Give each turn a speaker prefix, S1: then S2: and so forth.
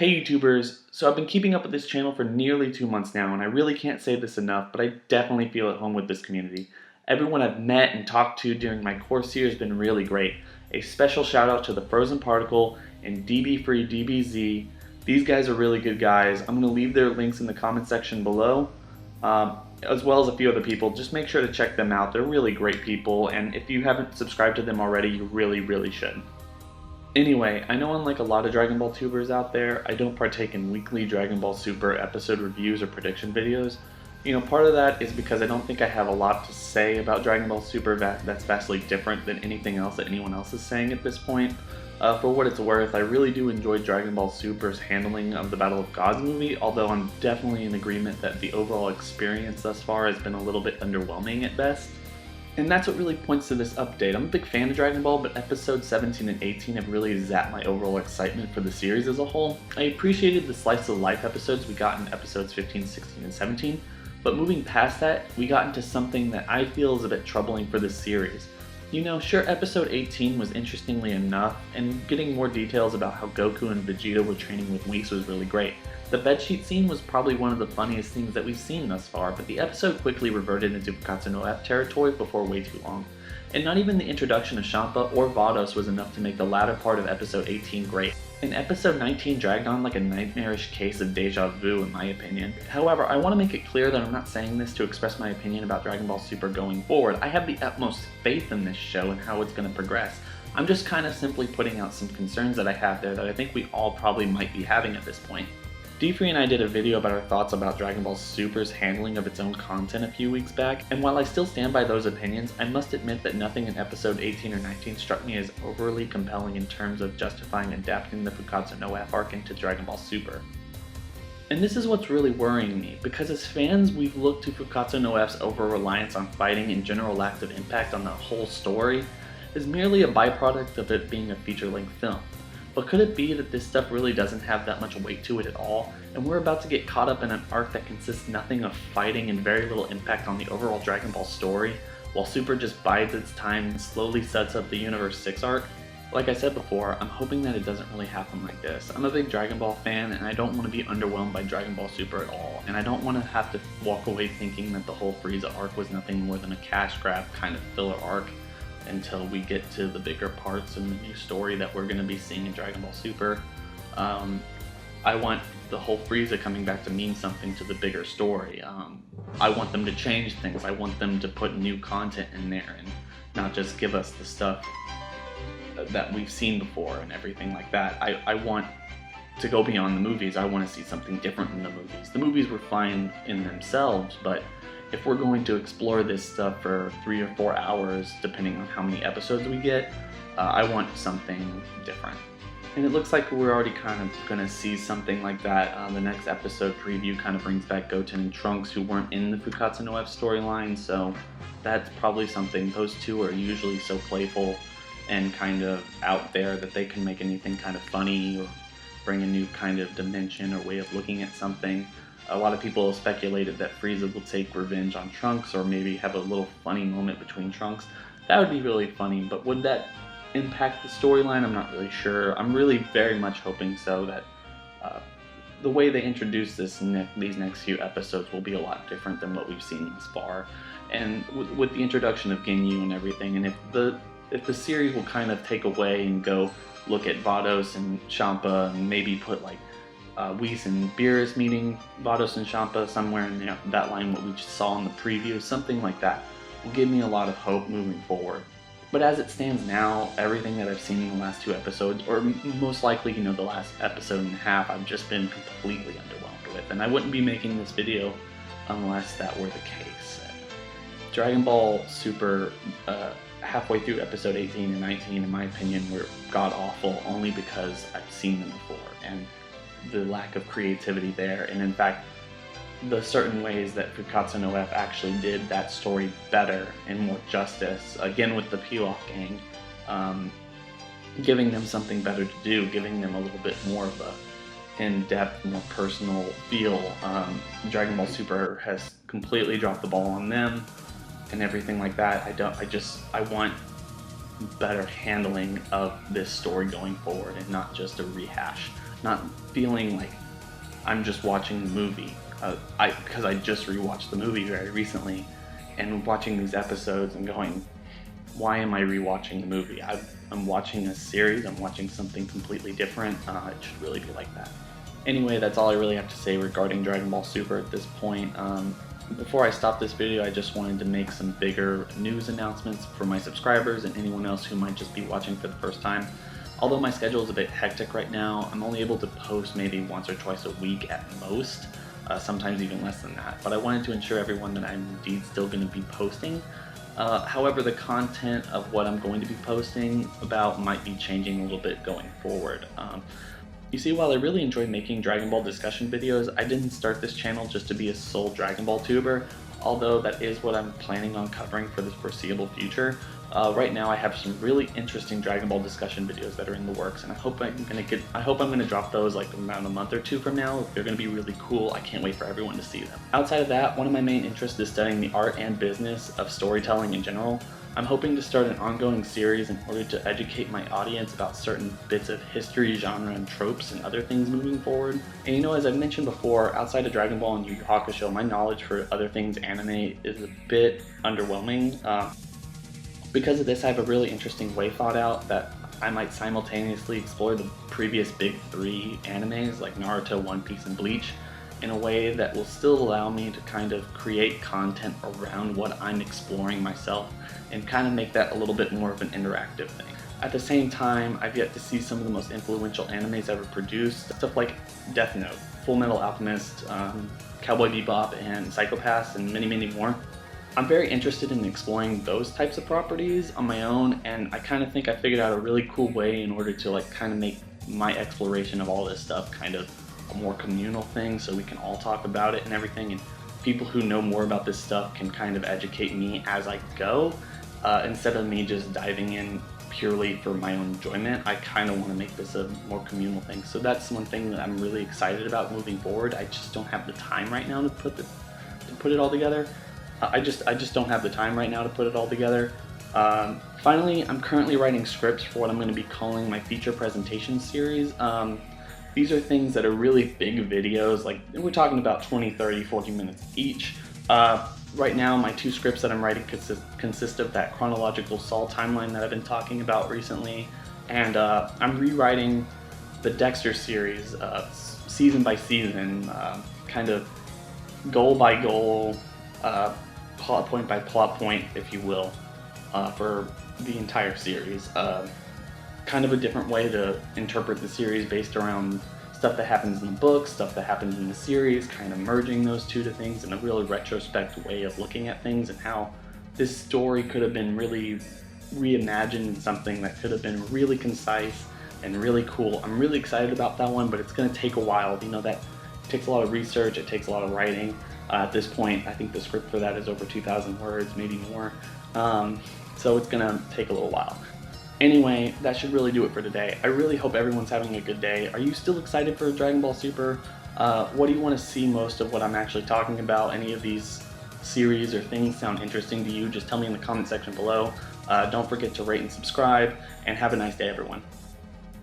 S1: Hey YouTubers, so I've been keeping up with this channel for nearly 2 months now, and I really can't say this enough, but I definitely feel at home with this community. Everyone I've met and talked to during my course here has been really great. A special shout out to TheFrozenParticle and D-FREEDBZHD. These guys are really good guys. I'm going to leave their links in the comment section below, as well as a few other people. Just make sure to check them out. They're really great people, and if you haven't subscribed to them already, you really should. Anyway, I know unlike a lot of Dragon Ball tubers out there, I don't partake in weekly Dragon Ball Super episode reviews or prediction videos. You know, part of that is because I don't think I have a lot to say about Dragon Ball Super that's vastly different than anything else that anyone else is saying at this point. For what it's worth, I really do enjoy Dragon Ball Super's handling of the Battle of Gods movie, although I'm definitely in agreement that the overall experience thus far has been a little bit underwhelming at best. And that's what really points to this update. I'm a big fan of Dragon Ball, but episodes 17 and 18 have really zapped my overall excitement for the series as a whole. I appreciated the slice of life episodes we got in episodes 15, 16, and 17, but moving past that, we got into something that I feel is a bit troubling for this series. You know, sure, episode 18 was interestingly enough, and getting more details about how Goku and Vegeta were training with Whis was really great. The bedsheet scene was probably one of the funniest things that we've seen thus far, but the episode quickly reverted into Fukkatsu no F territory before way too long. And not even the introduction of Champa or Vados was enough to make the latter part of episode 18 great. And episode 19 dragged on like a nightmarish case of deja vu in my opinion. However, I want to make it clear that I'm not saying this to express my opinion about Dragon Ball Super going forward. I have the utmost faith in this show and how it's going to progress. I'm just kind of simply putting out some concerns that I have there that I think we all probably might be having at this point. D-Free and I did a video about our thoughts about Dragon Ball Super's handling of its own content a few weeks back, and while I still stand by those opinions, I must admit that nothing in episode 18 or 19 struck me as overly compelling in terms of justifying adapting the Fukkatsu no F arc into Dragon Ball Super. And this is what's really worrying me, because as fans we've looked to Fukkatsu no F's over-reliance on fighting and general lack of impact on the whole story as merely a byproduct of it being a feature-length film. But could it be that this stuff really doesn't have that much weight to it at all, and we're about to get caught up in an arc that consists nothing of fighting and very little impact on the overall Dragon Ball story, while Super just bides its time and slowly sets up the Universe 6 arc? Like I said before, I'm hoping that it doesn't really happen like this. I'm a big Dragon Ball fan, and I don't want to be underwhelmed by Dragon Ball Super at all, and I don't want to have to walk away thinking that the whole Frieza arc was nothing more than a cash grab kind of filler arc until we get to the bigger parts and the new story that we're going to be seeing in Dragon Ball Super. I want the whole Frieza coming back to mean something to the bigger story. I want them to change things. I want them to put new content in there and not just give us the stuff that we've seen before and everything like that. I want to go beyond the movies. I want to see something different in the movies. The movies were fine in themselves, but if we're going to explore this stuff for 3 or 4 hours, depending on how many episodes we get, I want something different. And it looks like we're already kind of going to see something like that. The next episode preview kind of brings back Goten and Trunks, who weren't in the Fukkatsu no F storyline, so that's probably something. Those two are usually so playful and kind of out there that they can make anything kind of funny or bring a new kind of dimension or way of looking at something. A lot of people have speculated that Frieza will take revenge on Trunks or maybe have a little funny moment between Trunks. That would be really funny, but would that impact the storyline? I'm not really sure. I'm really very much hoping so, that the way they introduce these next few episodes will be a lot different than what we've seen thus far. And with the introduction of Ginyu and everything, and if the series will kind of take away and go look at Vados and Champa and maybe put like Whis and Beerus meeting Vados and Champa somewhere in that line, what we just saw in the preview, something like that will give me a lot of hope moving forward. But as it stands now, everything that I've seen in the last 2 episodes, or most likely, you know, the last episode and a half, I've just been completely underwhelmed with, and I wouldn't be making this video unless that were the case. Dragon Ball Super, halfway through episode 18 and 19, in my opinion, were god-awful only because I've seen them before, and the lack of creativity there, and in fact, the certain ways that Fukkatsu no F actually did that story better and more justice, again with the Pilaf gang, giving them something better to do, giving them a little bit more of a in-depth, more personal feel. Dragon Ball Super has completely dropped the ball on them and everything like that. I want better handling of this story going forward and not just a rehash. not feeling like I'm just watching the movie. Because I just rewatched the movie very recently, and watching these episodes and going, why am I rewatching the movie? I'm watching a series, I'm watching something completely different. It should really be like that. Anyway, that's all I really have to say regarding Dragon Ball Super at this point. Before I stop this video, I just wanted to make some bigger news announcements for my subscribers and anyone else who might just be watching for the first time. Although my schedule is a bit hectic right now, I'm only able to post maybe once or twice a week at most, sometimes even less than that. But I wanted to ensure everyone that I'm indeed still going to be posting. However, the content of what I'm going to be posting about might be changing a little bit going forward. You see, while I really enjoy making Dragon Ball discussion videos, I didn't start this channel just to be a sole Dragon Ball tuber, although that is what I'm planning on covering for the foreseeable future. Right now I have some really interesting Dragon Ball discussion videos that are in the works, and I hope I'm gonna drop those like around a month or two from now. They're gonna be really cool. I can't wait for everyone to see them. Outside of that, one of my main interests is studying the art and business of storytelling in general. I'm hoping to start an ongoing series in order to educate my audience about certain bits of history, genre, and tropes and other things moving forward. And you know, as I've mentioned before, outside of Dragon Ball and Yu Yu Hakusho, my knowledge for other things anime is a bit underwhelming. Because of this, I have a really interesting way thought out that I might simultaneously explore the previous big three animes like Naruto, One Piece, and Bleach in a way that will still allow me to kind of create content around what I'm exploring myself and kind of make that a little bit more of an interactive thing. At the same time, I've yet to see some of the most influential animes ever produced, stuff like Death Note, Full Metal Alchemist, Cowboy Bebop, and Psycho-Pass, and many, many more. I'm very interested in exploring those types of properties on my own, and I kind of think I figured out a really cool way in order to like kind of make my exploration of all this stuff kind of a more communal thing, so we can all talk about it and everything, and people who know more about this stuff can kind of educate me as I go, instead of me just diving in purely for my own enjoyment. I kind of want to make this a more communal thing, so that's one thing that I'm really excited about moving forward. I just don't have the time right now to put it all together. I just don't have the time right now to put it all together. Finally, I'm currently writing scripts for what I'm going to be calling my feature presentation series. These are things that are really big videos, like we're talking about 20, 30, 40 minutes each. Right now, my two scripts that I'm writing consist of that chronological Saul timeline that I've been talking about recently, and I'm rewriting the Dexter series season by season, kind of goal by goal, plot point by plot point, if you will, for the entire series. Kind of a different way to interpret the series based around stuff that happens in the book, stuff that happens in the series, kind of merging those two to things in a really retrospect way of looking at things, and how this story could have been really reimagined in something that could have been really concise and really cool. I'm really excited about that one, but it's going to take a while. You know, that takes a lot of research, it takes a lot of writing. At this point, I think the script for that is over 2,000 words, maybe more. So it's going to take a little while. Anyway, that should really do it for today. I really hope everyone's having a good day. Are you still excited for Dragon Ball Super? What do you want to see most of what I'm actually talking about? Any of these series or things sound interesting to you? Just tell me in the comment section below. Don't forget to rate and subscribe, and have a nice day, everyone.